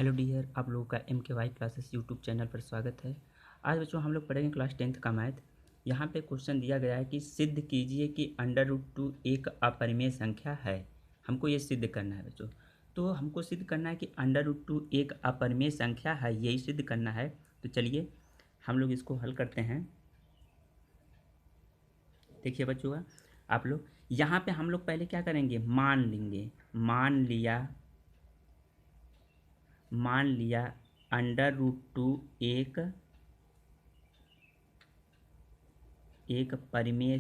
Hello dear, आप लोगों का MKY क्लासेस यूट्यूब चैनल पर स्वागत है। आज बच्चों हम लोग पढ़ेंगे क्लास 10th का मैथ। यहाँ पे क्वेश्चन दिया गया है कि सिद्ध कीजिए कि √2 एक अपरिमेय संख्या है। हमको ये सिद्ध करना है बच्चों। तो हमको सिद्ध करना है कि √2 एक अपरिमेय संख्या है, यही सिद्ध करना है। तो चलिए हम लोग इसको हल करते हैं। देखिए बच्चों, आप लोग यहाँ पे हम लोग पहले क्या करेंगे, मान लेंगे। मान लिया √2 एक परिमेय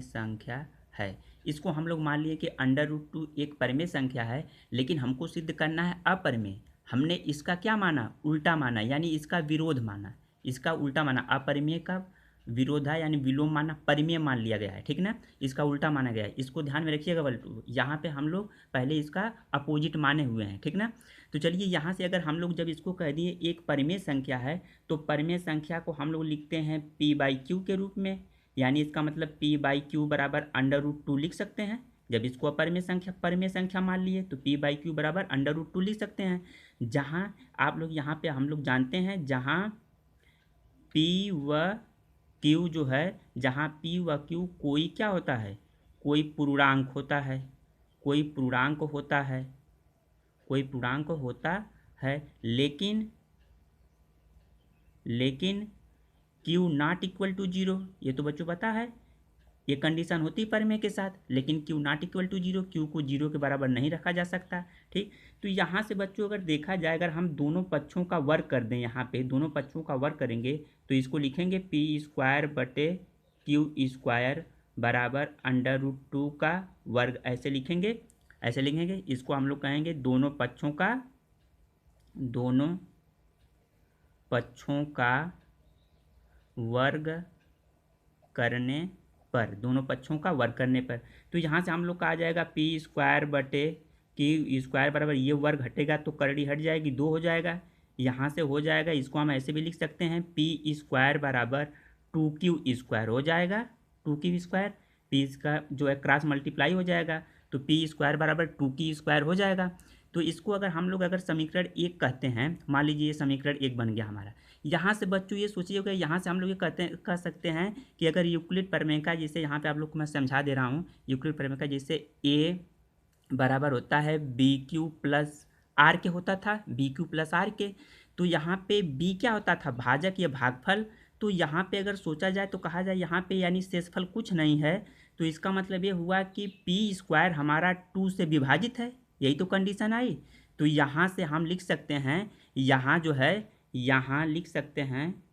संख्या है। इसको हम लोग मान लिए कि √2 एक परिमेय संख्या है, लेकिन हमको सिद्ध करना है अपरिमेय। हमने इसका क्या माना, उल्टा माना, यानी इसका विरोध माना। इसका उल्टा माना, अपरिमेय का विरोधा यानी विलोम माना, परिमेय मान लिया गया है, ठीक ना। इसका उल्टा माना गया है, इसको ध्यान में रखिएगा बल्टू। यहाँ पे हम लोग पहले इसका अपोजिट माने हुए हैं, ठीक ना। तो चलिए यहाँ से अगर हम लोग जब इसको कह दिए एक परिमेय संख्या है, तो परिमेय संख्या को हम लोग लिखते हैं p/q के रूप में। यानी इसका मतलब p/q बराबर √2 लिख सकते हैं। जब इसको अपरिमेय परिमेय संख्या मान लिए तो p/q बराबर √2 लिख सकते हैं। जहाँ आप लोग यहाँ पे हम लोग जानते हैं, जहाँ p व q जो है, जहाँ p व q कोई क्या होता है, कोई पूर्णांक होता है। लेकिन Q नॉट इक्वल टू 0, ये तो बच्चों पता है, ये कंडीशन होती है परिमेय के साथ। लेकिन Q not equal to 0, Q को 0 के बराबर नहीं रखा जा सकता, ठीक। तो यहाँ से बच्चों अगर देखा जाए, अगर हम दोनों पक्षों का वर्ग कर दें, यहाँ पे दोनों पक्षों का वर्ग करेंगे तो इसको लिखेंगे p² बराबर √2 का वर्ग, ऐसे लिखेंगे। इसको हम लोग कहेंगे दोनों पक्षों का वर्ग करने पर, तो यहाँ से हम लोग का आ जाएगा p² बराबर, ये वर्ग हटेगा तो करड़ी हट जाएगी, 2 हो जाएगा, यहाँ से हो जाएगा। इसको हम ऐसे भी लिख सकते हैं p² बराबर 2q² हो जाएगा। 2q², p इसका जो है क्रॉस मल्टीप्लाई हो जाएगा, तो p² बराबर 2q² हो जाएगा। तो इसको अगर हम लोग समीकरण 1 कहते हैं, मान लीजिए ये समीकरण 1 बन गया हमारा। यहाँ से बच्चों ये सोचिएगा, यहाँ से हम लोग ये कह सकते हैं कि अगर यूक्लिड प्रमेय का, जैसे यहाँ पे आप लोग को मैं समझा दे रहा हूँ, यूक्लिड प्रमेय का जैसे a बराबर होता है BQ प्लस R के होता था, BQ प्लस R के। तो यहाँ पे b क्या होता था, भाजक या भागफल। तो यहाँ पे अगर सोचा जाए तो कहा जाए यहाँ पे यानी शेषफल कुछ नहीं है, तो इसका मतलब ये हुआ कि p² हमारा 2 से विभाजित है, यही तो कंडीशन आई। तो यहाँ से हम लिख सकते हैं, यहाँ जो है, यहाँ लिख सकते हैं,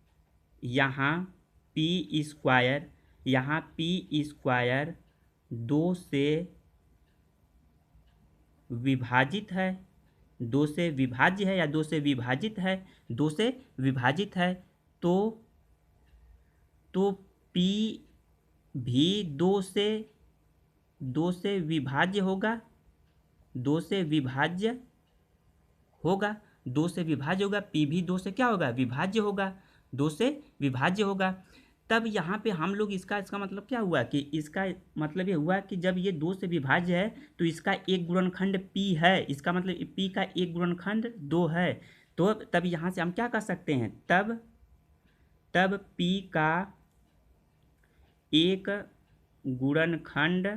यहाँ p² 2 से विभाजित है, 2 से विभाज्य है या 2 से विभाजित है, 2 से विभाजित है। तो p भी 2 से विभाज्य होगा, 2 से विभाज्य होगा, p भी 2 से क्या होगा, विभाज्य होगा, 2 से विभाज्य होगा। तब यहाँ पे हम लोग इसका मतलब क्या हुआ कि इसका मतलब ये हुआ कि जब ये 2 से विभाज्य है तो इसका एक गुणनखंड p है, इसका मतलब p का एक गुणनखंड 2 है। तो तब यहाँ से हम क्या कर सकते हैं, तब p का एक गुणनखंड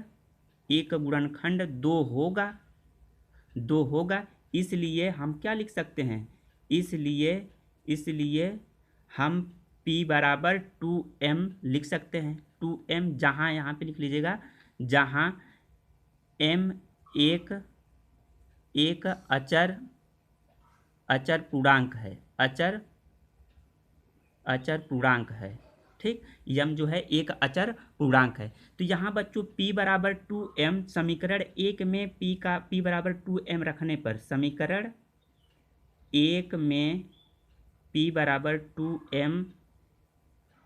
2 होगा। इसलिए हम क्या लिख सकते हैं, इसलिए हम p बराबर 2m लिख सकते हैं। 2m, जहाँ यहाँ पे लिख लीजिएगा, जहाँ m एक अचर पूर्णांक है, अचर पूर्णांक है, ठीक। यम जो है एक अचर पूर्णांक है। तो यहाँ बच्चों p बराबर 2m, समीकरण 1 में p बराबर 2m रखने पर, समीकरण 1 में p बराबर 2m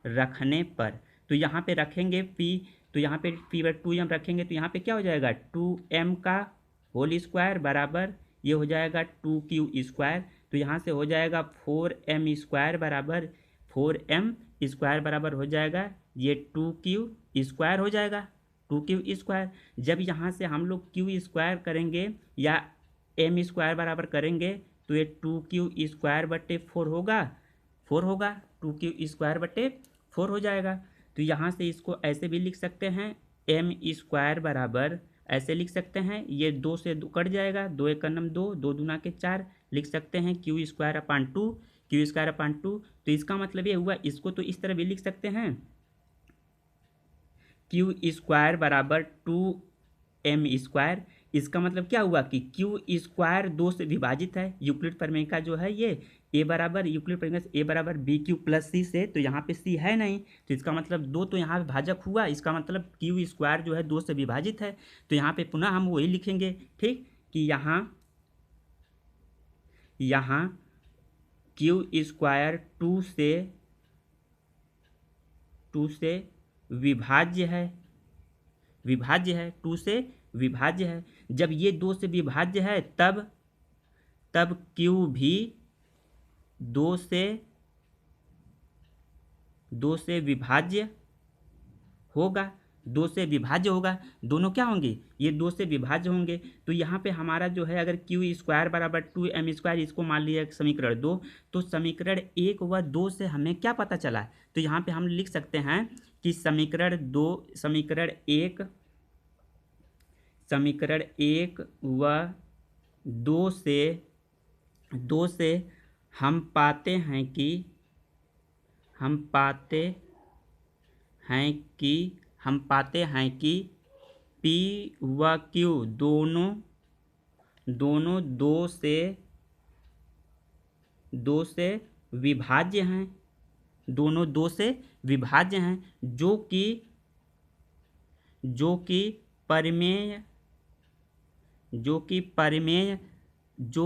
रखने पर, तो यहाँ पे रखेंगे p, तो यहाँ पे p बराबर 2m रखेंगे तो यहाँ पे क्या हो जाएगा, 2m का होल स्क्वायर बराबर ये हो जाएगा 2q²। तो यहाँ से हो जाएगा 4m² बराबर, 4m² बराबर हो जाएगा ये 2q² हो जाएगा, 2q²। जब यहाँ से हम लोग q² करेंगे या एम स्क्वायर बराबर करेंगे तो ये 2q² 4 होगा 2q² 4 हो जाएगा। तो यहाँ से इसको ऐसे भी लिख सकते हैं, एम स्क्वायर बराबर ऐसे लिख सकते हैं, ये 2 से 2 कट जाएगा, 2 एक नम 2, 2 दूना के 4 लिख सकते हैं q² 2। तो इसका मतलब ये हुआ, इसको तो इस तरह भी लिख सकते हैं q² बराबर 2m²। इसका मतलब क्या हुआ कि q² 2 से विभाजित है, यूक्लिड प्रमेय का जो है ये a बराबर यूक्लिड प्रमेय से a बराबर bq प्लस c से, तो यहाँ पे c है नहीं, तो इसका मतलब 2 तो यहाँ पे भाजक हुआ, इसका मतलब q² जो है 2 से विभाजित है। तो यहाँ पे पुनः हम वही लिखेंगे, ठीक, कि यहाँ q² 2 से विभाज्य है, 2 से विभाज्य है। जब ये 2 से विभाज्य है तब q भी 2 से विभाज्य होगा, 2 से विभाज्य होगा। दोनों क्या होंगे, ये 2 से विभाज्य होंगे। तो यहाँ पे हमारा जो है, अगर q² बराबर 2m², इसको मान लिया समीकरण 2, तो समीकरण 1 व 2 से हमें क्या पता चला। तो यहाँ पे हम लिख सकते हैं कि समीकरण 1 व 2 से हम पाते हैं कि P व Q दोनों 2 से विभाज्य हैं, दोनों 2 से विभाज्य हैं, जो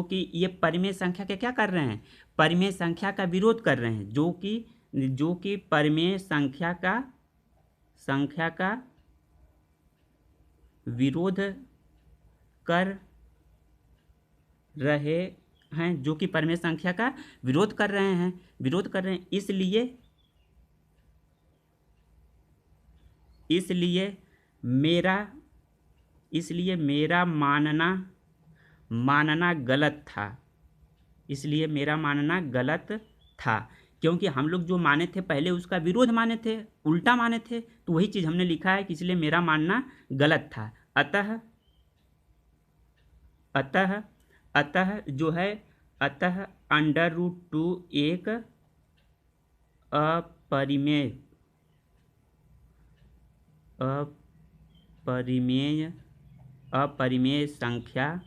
कि ये परिमेय संख्या के क्या कर रहे हैं, परिमेय संख्या का विरोध कर रहे हैं, जो कि परिमेय संख्या का विरोध कर रहे हैं, जो कि परिमेय संख्या का विरोध कर रहे हैं, इसलिए मेरा मानना गलत था, क्योंकि हम लोग जो माने थे पहले उसका विरोध माने थे, उल्टा माने थे, तो वही चीज़ हमने लिखा है कि इसलिए मेरा मानना गलत था। अतः जो है, √2 एक अपरिमेय संख्या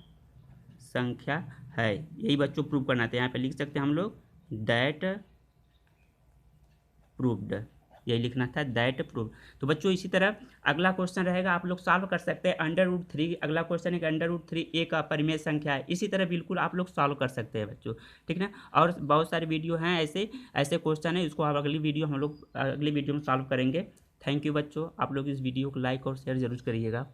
है। यही बच्चों प्रूव करना था, यहाँ पे लिख सकते हैं हम लोग दैट प्रूव्ड, यही लिखना था दैट प्रूव्ड। तो बच्चों इसी तरह अगला क्वेश्चन रहेगा, आप लोग सॉल्व कर सकते हैं √3। अगला क्वेश्चन है कि √3 एक अपरिमेय संख्या है, इसी तरह बिल्कुल आप लोग सॉल्व कर सकते हैं बच्चों, ठीक ना। और बहुत सारे वीडियो हैं ऐसे क्वेश्चन है, इसको अगली वीडियो में सॉल्व करेंगे। थैंक यू बच्चों, आप लोग इस वीडियो को लाइक और शेयर जरूर करिएगा।